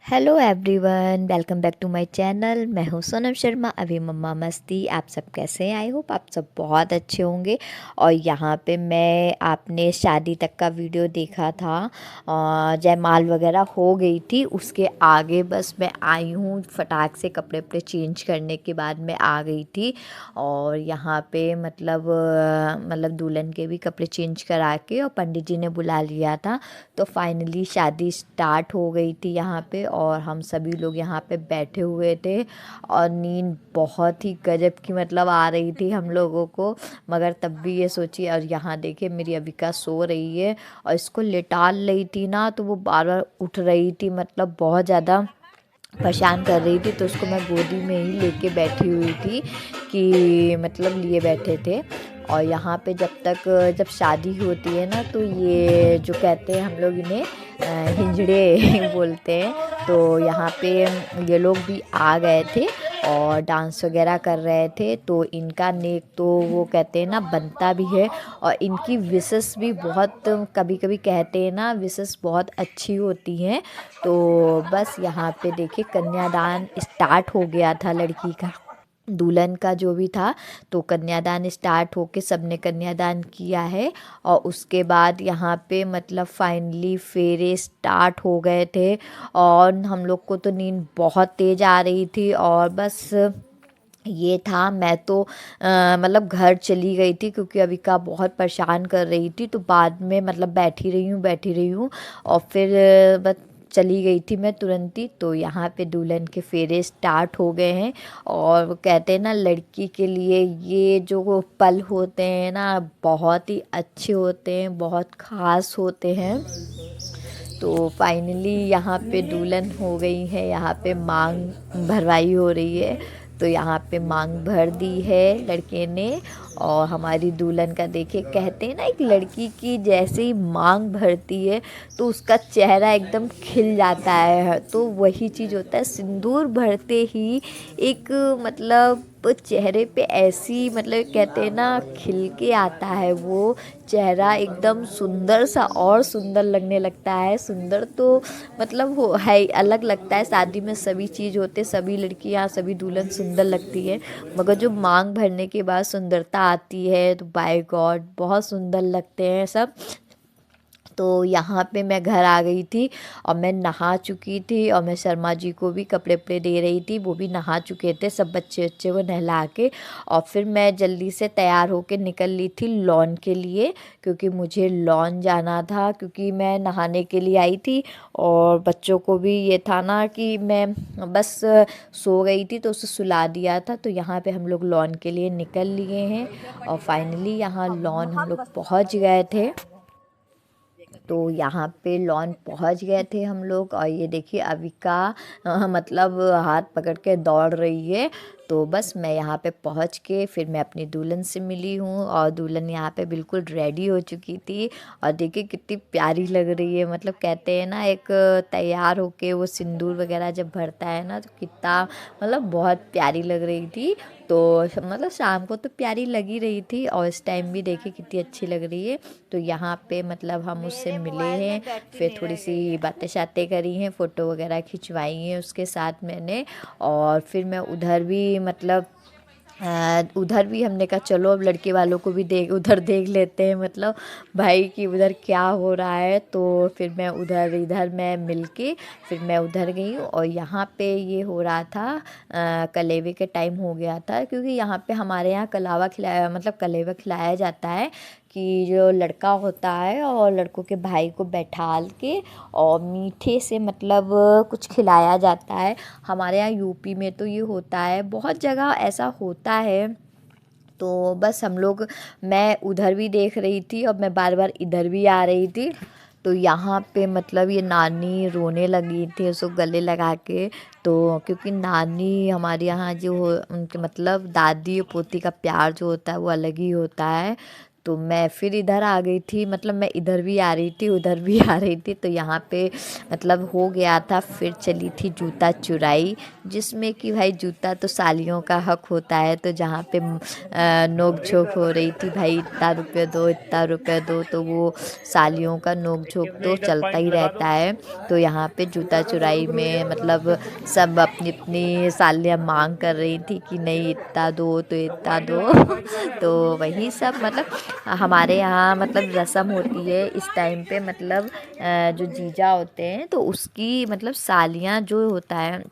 Hello everyone, welcome back to my channel. मैं हूं सोनम शर्मा, अभी मम्मा मस्ती। आप सब कैसे हैं? आई होप आप सब बहुत अच्छे होंगे। और यहाँ पे मैं आपने शादी तक का वीडियो देखा था, जयमाल वगैरह हो गई थी। उसके आगे बस मैं आई हूँ, फटाक से कपड़े वपड़े चेंज करने के बाद मैं आ गई थी। और यहाँ पे मतलब दुल्हन के भी कपड़े चेंज करा के और पंडित जी ने बुला लिया था। तो फाइनली शादी स्टार्ट हो गई थी यहाँ पे, और हम सभी लोग यहाँ पे बैठे हुए थे। और नींद बहुत ही गजब की मतलब आ रही थी हम लोगों को। मगर तब भी ये सोचिए, और यहाँ देखिए मेरी अविका सो रही है और इसको लेटा रही थी ना, तो वो बार बार उठ रही थी, मतलब बहुत ज़्यादा परेशान कर रही थी। तो उसको मैं गोदी में ही लेके बैठी हुई थी, कि मतलब लिए बैठे थे। और यहाँ पे जब शादी होती है ना, तो ये जो कहते हैं हम लोग इन्हें हिंजड़े बोलते हैं। तो यहाँ पे ये लोग भी आ गए थे और डांस वगैरह कर रहे थे। तो इनका नेक तो वो कहते हैं ना बनता भी है, और इनकी विशेस भी बहुत, कभी कभी कहते हैं ना विशेस बहुत अच्छी होती हैं। तो बस यहाँ पे देखिए कन्यादान स्टार्ट हो गया था लड़की का, दुल्हन का जो भी था। तो कन्यादान स्टार्ट होके सबने कन्यादान किया है। और उसके बाद यहाँ पे मतलब फाइनली फेरे स्टार्ट हो गए थे। और हम लोग को तो नींद बहुत तेज़ आ रही थी, और बस ये था। मैं तो मतलब घर चली गई थी, क्योंकि अविका बहुत परेशान कर रही थी। तो बाद में मतलब बैठी रही हूँ और फिर बस चली गई थी मैं तुरंत ही। तो यहाँ पे दुल्हन के फेरे स्टार्ट हो गए हैं। और वो कहते हैं ना लड़की के लिए ये जो वो पल होते हैं ना, बहुत ही अच्छे होते हैं, बहुत ख़ास होते हैं। तो फाइनली यहाँ पे दुल्हन हो गई है, यहाँ पे मांग भरवाई हो रही है। तो यहाँ पे मांग भर दी है लड़के ने। और हमारी दुल्हन का देखिए, कहते हैं ना एक लड़की की जैसे ही मांग भरती है तो उसका चेहरा एकदम खिल जाता है। तो वही चीज़ होता है, सिंदूर भरते ही एक मतलब चेहरे पे ऐसी मतलब कहते हैं ना खिल के आता है वो चेहरा, एकदम सुंदर सा और सुंदर लगने लगता है। सुंदर तो मतलब हो है, अलग लगता है। शादी में सभी चीज़ होते, सभी लड़कियां सभी दुल्हन सुंदर लगती है, मगर जो मांग भरने के बाद सुंदरता आती है तो बाय गॉड बहुत सुंदर लगते हैं सब। तो यहाँ पे मैं घर आ गई थी और मैं नहा चुकी थी, और मैं शर्मा जी को भी कपड़े वपड़े दे रही थी, वो भी नहा चुके थे सब बच्चे बच्चे को नहला के। और फिर मैं जल्दी से तैयार होके निकल ली थी लॉन के लिए, क्योंकि मुझे लॉन जाना था, क्योंकि मैं नहाने के लिए आई थी। और बच्चों को भी ये था ना कि मैं बस सो गई थी तो उसे सुला दिया था। तो यहाँ पे हम लोग लॉन के लिए निकल लिए हैं, और फाइनली यहाँ लॉन हम लोग पहुँच गए थे। तो यहाँ पे लॉन पहुँच गए थे हम लोग। और ये देखिए अविका मतलब हाथ पकड़ के दौड़ रही है। तो बस मैं यहाँ पे पहुँच के फिर मैं अपनी दुल्हन से मिली हूँ, और दुल्हन यहाँ पे बिल्कुल रेडी हो चुकी थी। और देखिए कितनी प्यारी लग रही है, मतलब कहते हैं ना एक तैयार होके वो सिंदूर वगैरह जब भरता है ना, तो कितना मतलब बहुत प्यारी लग रही थी। तो मतलब शाम को तो प्यारी लगी रही थी, और इस टाइम भी देखिए कितनी अच्छी लग रही है। तो यहाँ पे मतलब हम उससे मिले हैं, फिर थोड़ी सी बातें शातें करी हैं, फ़ोटो वगैरह खिंचवाई हैं उसके साथ मैंने। और फिर मैं उधर भी मतलब उधर भी हमने कहा चलो अब लड़के वालों को भी उधर देख लेते हैं, मतलब भाई कि उधर क्या हो रहा है। तो फिर मैं उधर इधर मैं मिलके फिर मैं उधर गई हूँ। और यहाँ पे ये हो रहा था, कलेवे के टाइम हो गया था, क्योंकि यहाँ पे हमारे यहाँ कलावा खिलाया मतलब कलेवा खिलाया जाता है, कि जो लड़का होता है और लड़कों के भाई को बैठाल के और मीठे से मतलब कुछ खिलाया जाता है। हमारे यहाँ यूपी में तो ये होता है, बहुत जगह ऐसा होता है। तो बस हम लोग, मैं उधर भी देख रही थी और मैं बार बार इधर भी आ रही थी। तो यहाँ पे मतलब ये नानी रोने लगी थी उसको गले लगा के। तो क्योंकि नानी हमारे यहाँ जो उनके मतलब दादी और पोती का प्यार जो होता है वो अलग ही होता है। तो मैं फिर इधर आ गई थी, मतलब मैं इधर भी आ रही थी उधर भी आ रही थी, तो यहाँ पे मतलब हो गया था। फिर चली थी जूता चुराई, जिसमें कि भाई जूता तो सालियों का हक होता है, तो जहाँ पे नोक झोंक हो रही थी भाई इतना रुपये दो इतना रुपये दो, तो वो सालियों का नोक झोंक तो चलता ही रहता है। तो यहाँ पे जूता चुराई में मतलब सब अपनी अपनी सालियाँ मांग कर रही थी कि नहीं इतना दो तो इतना दो तो वही सब मतलब हमारे यहाँ मतलब रस्म होती है इस टाइम पे, मतलब जो जीजा होते हैं तो उसकी मतलब सालियाँ जो होता है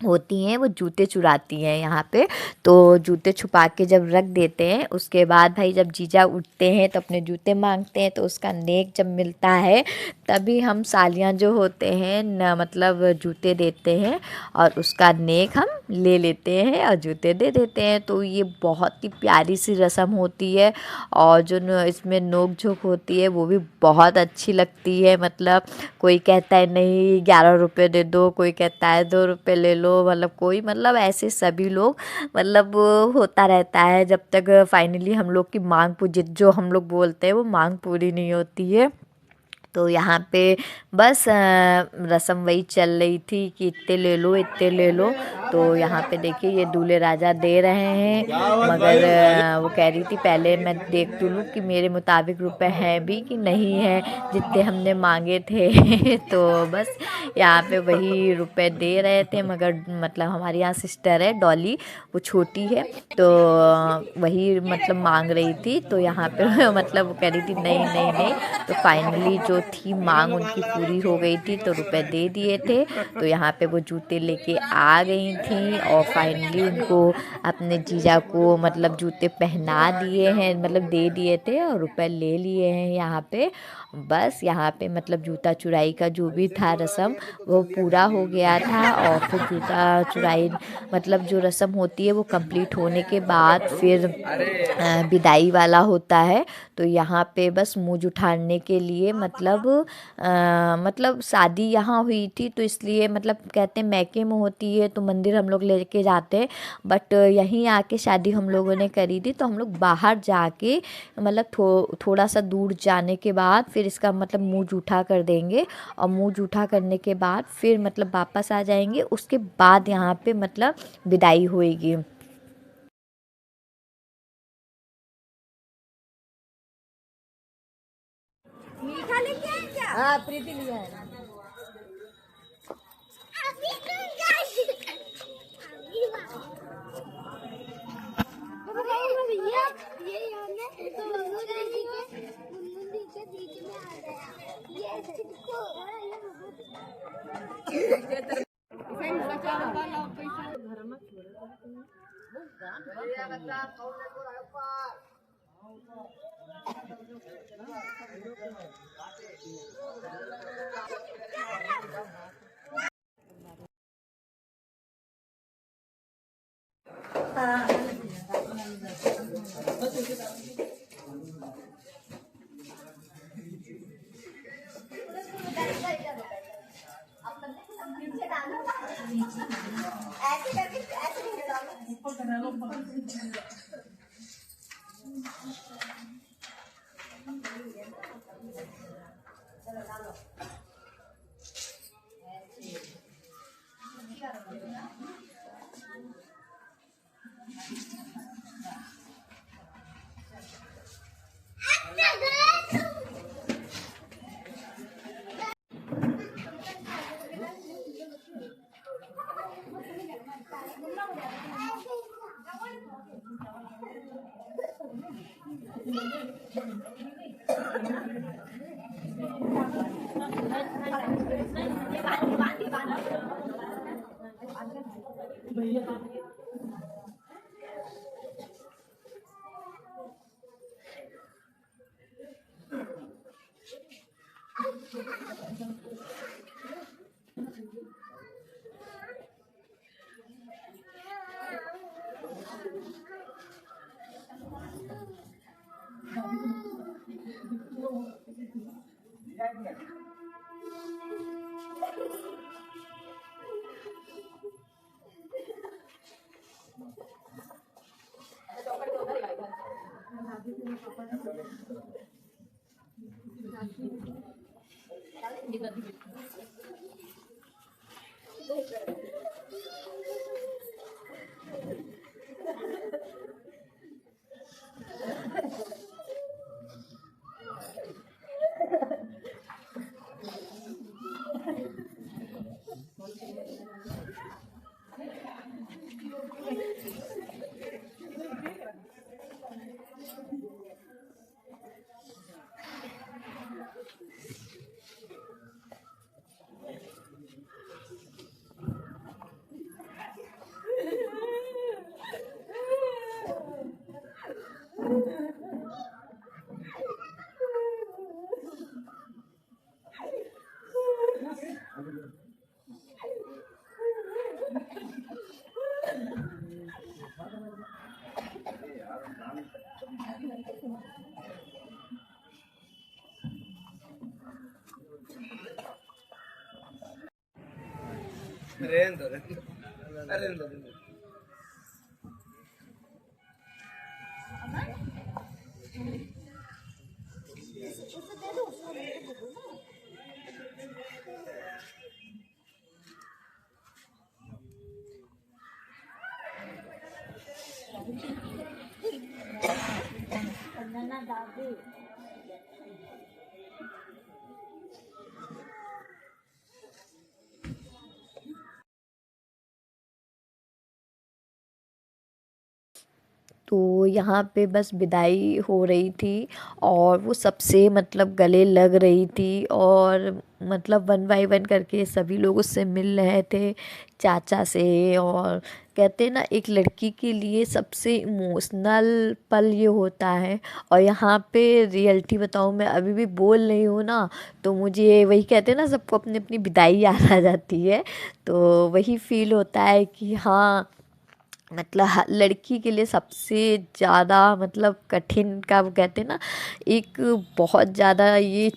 होती हैं वो जूते चुराती हैं यहाँ पे। तो जूते छुपा के जब रख देते हैं, उसके बाद भाई जब जीजा उठते हैं तो अपने जूते मांगते हैं, तो उसका नेक जब मिलता है तभी हम सालियाँ जो होते हैं न मतलब जूते देते हैं और उसका नेक हम ले लेते हैं और जूते दे देते हैं। तो ये बहुत ही प्यारी सी रस्म होती है, और जो इसमें नोक झोंक होती है वो भी बहुत अच्छी लगती है। मतलब कोई कहता है नहीं 11 रुपये दे दो, कोई कहता है 2 रुपये ले लो, मतलब कोई मतलब ऐसे सभी लोग मतलब होता रहता है जब तक फाइनली हम लोग की मांग पूरी जो हम लोग बोलते हैं वो मांग पूरी नहीं होती है। तो यहाँ पे बस रस्म वही चल रही थी कि इतने ले लो इतने ले लो। तो यहाँ पे देखिए ये दूल्हे राजा दे रहे हैं, मगर वो कह रही थी पहले मैं देख तो लूँ कि मेरे मुताबिक रुपए हैं भी कि नहीं है जितने हमने मांगे थे तो बस यहाँ पे वही रुपए दे रहे थे, मगर मतलब हमारी यहाँ सिस्टर है डॉली, वो छोटी है, तो वही मतलब मांग रही थी। तो यहाँ पे मतलब वो कह रही थी नहीं नहीं नहीं, तो फाइनली जो थी मांग उनकी पूरी हो गई थी तो रुपए दे दिए थे। तो यहाँ पे वो जूते लेके आ गई थी और फाइनली उनको अपने जीजा को मतलब जूते पहना दिए हैं, मतलब दे दिए थे और रुपए ले लिए हैं यहाँ पे। बस यहाँ पे मतलब जूता चुराई का जो भी था रस्म वो पूरा हो गया था। और फिर जूता चुराई मतलब जो रस्म होती है वो कंप्लीट होने के बाद फिर विदाई वाला होता है। तो यहाँ पे बस मुँह जुठाने के लिए मतलब शादी यहाँ हुई थी तो इसलिए मतलब कहते हैं मैके में होती है तो मंदिर हम लोग लेके जाते हैं, बट यहीं आके शादी हम लोगों ने करी थी तो हम लोग बाहर जाके मतलब थोड़ा सा दूर जाने के बाद फिर इसका मतलब मुँह जूठा कर देंगे, और मुँह जूठा करने के बाद फिर मतलब वापस आ जाएंगे, उसके बाद यहाँ पे मतलब विदाई होएगी। मीठा लेके आए क्या? हाँ प्रीति लिया है। ऐसे करके ऐसे नहीं डालो। रहने दो, रहने दो, रहने दो। तो यहाँ पे बस विदाई हो रही थी और वो सबसे मतलब गले लग रही थी और मतलब वन बाय वन करके सभी लोग उससे मिल रहे थे, चाचा से। और कहते हैं ना, एक लड़की के लिए सबसे इमोशनल पल ये होता है। और यहाँ पे रियलिटी बताऊँ, मैं अभी भी बोल रही हूँ ना, तो मुझे वही कहते हैं ना, सबको अपनी अपनी विदाई याद आ जाती है। तो वही फील होता है कि हाँ, मतलब लड़की के लिए सबसे ज़्यादा मतलब कठिन का वो कहते हैं ना, एक बहुत ज़्यादा ये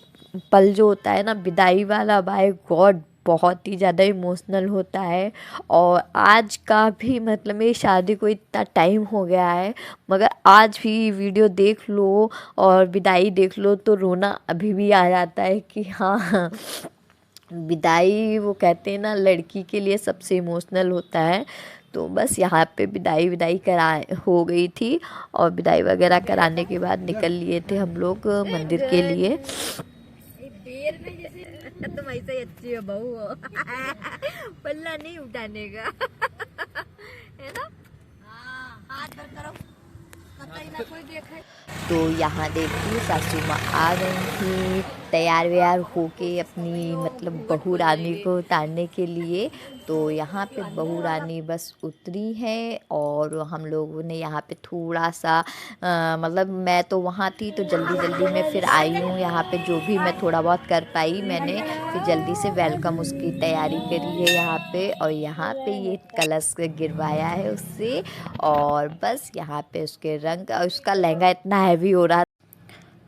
पल जो होता है ना विदाई वाला, बाय गॉड बहुत ही ज़्यादा इमोशनल होता है। और आज का भी मतलब मेरी शादी को इतना टाइम हो गया है, मगर आज भी वीडियो देख लो और विदाई देख लो तो रोना अभी भी आ जाता है कि हाँ, विदाई वो कहते हैं ना लड़की के लिए सबसे इमोशनल होता है। तो बस यहाँ पे विदाई विदाई करा हो गई थी और विदाई वगैरह कराने के बाद निकल लिए थे हम लोग मंदिर के लिए। तुम ऐसे ही अच्छी हो बहू हो। पल्ला नहीं उठाने का है ना। हाथ भर करो, ना कोई देखे। तो यहाँ देखिए सासू माँ आ गई थी तैयार व्यार होके अपनी मतलब बहू रानी को उतारने के लिए। तो यहाँ पे बहू रानी बस उतरी है और हम लोगों ने यहाँ पे थोड़ा सा मतलब मैं तो वहाँ थी तो जल्दी जल्दी में फिर आई हूँ यहाँ पे, जो भी मैं थोड़ा बहुत कर पाई मैंने, फिर जल्दी से वेलकम उसकी तैयारी करी है यहाँ पे। और यहाँ पे ये कलश गिरवाया है उससे और बस यहाँ पे उसके रंग और उसका लहंगा इतना हैवी हो रहा।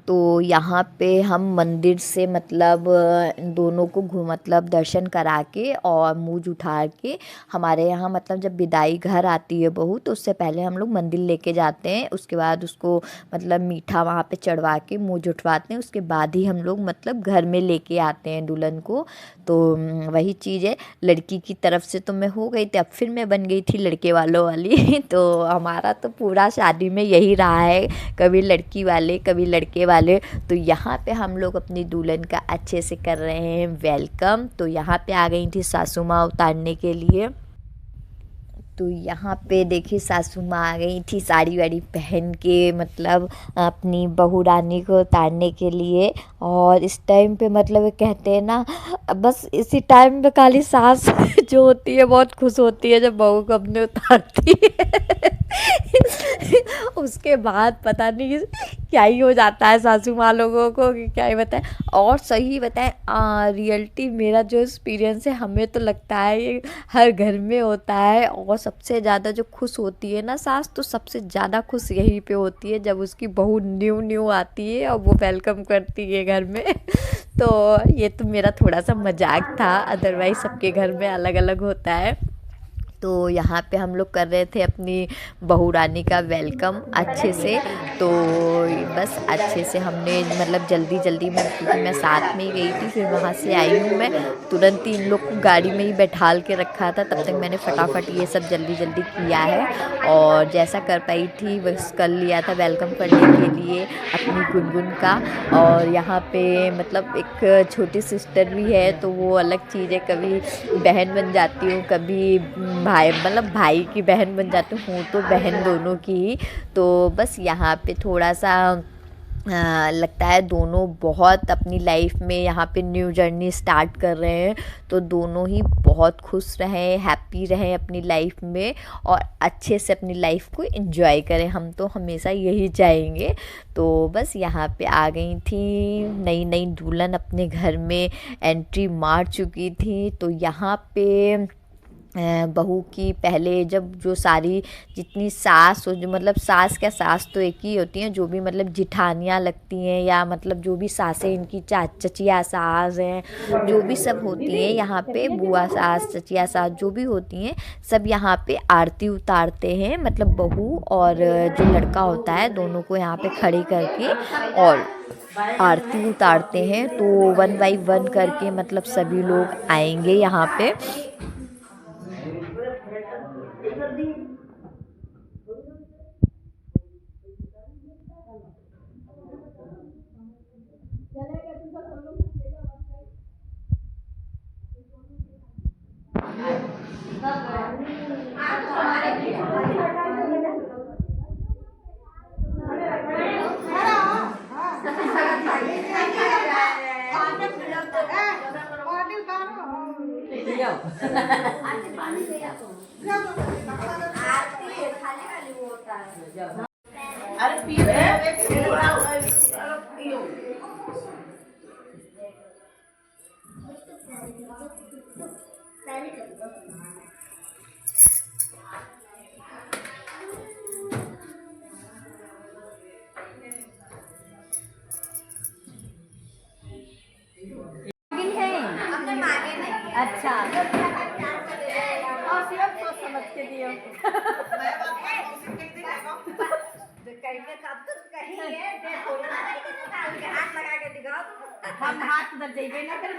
तो यहाँ पे हम मंदिर से मतलब इन दोनों को मतलब दर्शन करा के और मूंज उठा के, हमारे यहाँ मतलब जब विदाई घर आती है बहू तो उससे पहले हम लोग मंदिर लेके जाते हैं, उसके बाद उसको मतलब मीठा वहाँ पे चढ़वा के मूंज उठवाते हैं, उसके बाद ही हम लोग मतलब घर में लेके आते हैं दुल्हन को। तो वही चीज़ है, लड़की की तरफ से तो मैं हो गई थी, अब फिर मैं बन गई थी लड़के वालों वाली। तो हमारा तो पूरा शादी में यही रहा है, कभी लड़की वाले कभी लड़के वाले। तो यहाँ पे हम लोग अपनी दुल्हन का अच्छे से कर रहे हैं वेलकम। तो यहाँ पे आ गई थी सासू माँ उतारने के लिए। तो यहाँ पे देखिए सासू माँ आ गई थी साड़ी वाड़ी पहन के मतलब अपनी बहू रानी को उतारने के लिए। और इस टाइम पे मतलब कहते हैं ना, बस इसी टाइम पे खाली सास जो होती है बहुत खुश होती है जब बहू को अपने उतारती है। उसके बाद पता नहीं क्या ही हो जाता है सासू माँ लोगों को कि क्या ही बताएं। और सही बताएं, रियलिटी मेरा जो एक्सपीरियंस है, हमें तो लगता है ये हर घर में होता है। और सबसे ज़्यादा जो खुश होती है ना सास, तो सबसे ज़्यादा खुश यहीं पे होती है जब उसकी बहू न्यू न्यू आती है और वो वेलकम करती है घर में। तो ये तो मेरा थोड़ा सा मजाक था, अदरवाइज सबके घर में अलग अलग होता है। तो यहाँ पे हम लोग कर रहे थे अपनी बहू रानी का वेलकम अच्छे से। तो बस अच्छे से हमने मतलब जल्दी जल्दी में, क्योंकि मैं साथ में ही गई थी, फिर वहाँ से आई हूँ मैं तुरंत ही इन लोग को गाड़ी में ही बैठाल के रखा था। तब तक मैंने फटाफट ये सब जल्दी जल्दी किया है और जैसा कर पाई थी बस कर लिया था वेलकम करने के लिए अपनी गुनगुन का। और यहाँ पे मतलब एक छोटी सिस्टर भी है, तो वो अलग चीज़ है, कभी बहन बन जाती हूँ, कभी भाई मतलब भाई की बहन बन जाती हूँ तो बहन दोनों की ही। तो बस यहाँ पे थोड़ा सा लगता है दोनों बहुत अपनी लाइफ में यहाँ पे न्यू जर्नी स्टार्ट कर रहे हैं। तो दोनों ही बहुत खुश रहें, हैप्पी रहें अपनी लाइफ में और अच्छे से अपनी लाइफ को एंजॉय करें, हम तो हमेशा यही चाहेंगे। तो बस यहाँ पे आ गई थी नई नई दुल्हन अपने घर में एंट्री मार चुकी थी। तो यहाँ पे बहू की पहले जब जो सारी जितनी सास हो, जो मतलब सास क्या, सास तो एक ही होती हैं, जो भी मतलब जिठानियाँ लगती हैं या मतलब जो भी सासें इनकी चचिया सास हैं, जो भी सब होती हैं यहाँ पे, बुआ सास चचिया सास जो भी होती हैं, सब यहाँ पे आरती उतारते हैं। मतलब बहू और जो लड़का होता है दोनों को यहाँ पे खड़े करके और आरती उतारते हैं। तो 1 बाई 1 करके मतलब सभी लोग आएंगे यहाँ पे। अच्छा और सिर्फ सोच समझ के दियो। हम हाथ उधर जाइए ना कर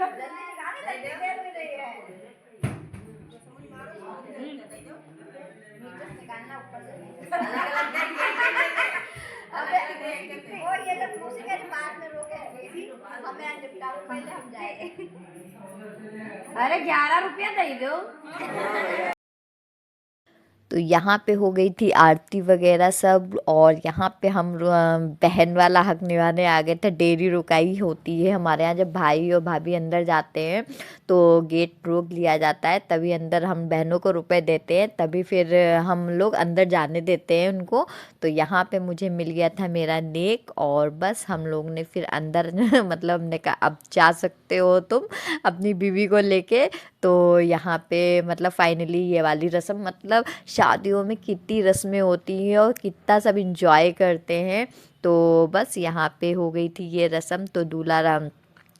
अरे 11 रुपया दे दो। तो यहाँ पे हो गई थी आरती वगैरह सब, और यहाँ पे हम बहन वाला हक निभाने आ गए थे। डेरी रुकाई होती है हमारे यहाँ, जब भाई और भाभी अंदर जाते हैं तो गेट रोक लिया जाता है, तभी अंदर हम बहनों को रुपए देते हैं, तभी फिर हम लोग अंदर जाने देते हैं उनको। तो यहाँ पे मुझे मिल गया था मेरा नेक, और बस हम लोग ने फिर अंदर मतलब हमने कहा अब जा सकते हो तुम अपनी बीवी को लेके। तो यहाँ पे मतलब फाइनली ये वाली रस्म, मतलब शादियों में कितनी रस्में होती हैं और कितना सब इंजॉय करते हैं। तो बस यहाँ पे हो गई थी ये रस्म। तो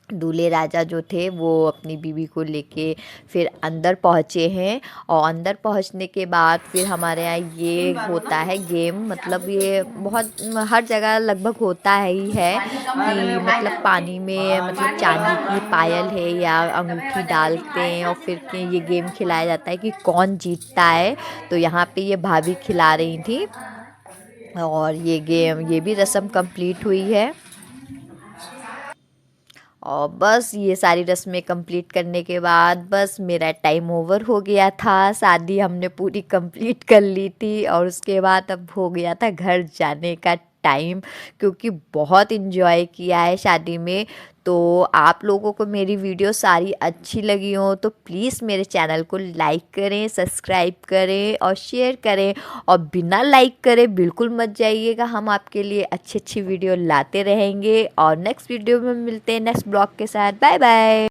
दूल्हे राजा जो थे वो अपनी बीवी को लेके फिर अंदर पहुँचे हैं, और अंदर पहुँचने के बाद फिर हमारे यहाँ ये होता है गेम, मतलब ये बहुत हर जगह लगभग होता ही है कि मतलब पानी में मतलब चांदी की पायल है या अंगूठी डालते हैं और फिर ये गेम खिलाया जाता है कि कौन जीतता है। तो यहाँ पे ये भाभी खिला रही थी और ये गेम, ये भी रस्म कंप्लीट हुई है। और बस ये सारी रस्में कंप्लीट करने के बाद बस मेरा टाइम ओवर हो गया था, शादी हमने पूरी कंप्लीट कर ली थी, और उसके बाद अब हो गया था घर जाने का टाइम, क्योंकि बहुत इन्जॉय किया है शादी में। तो आप लोगों को मेरी वीडियो सारी अच्छी लगी हो तो प्लीज़ मेरे चैनल को लाइक करें, सब्सक्राइब करें और शेयर करें, और बिना लाइक करे बिल्कुल मत जाइएगा, हम आपके लिए अच्छी अच्छी वीडियो लाते रहेंगे। और नेक्स्ट वीडियो में मिलते हैं नेक्स्ट ब्लॉग के साथ। Bye bye.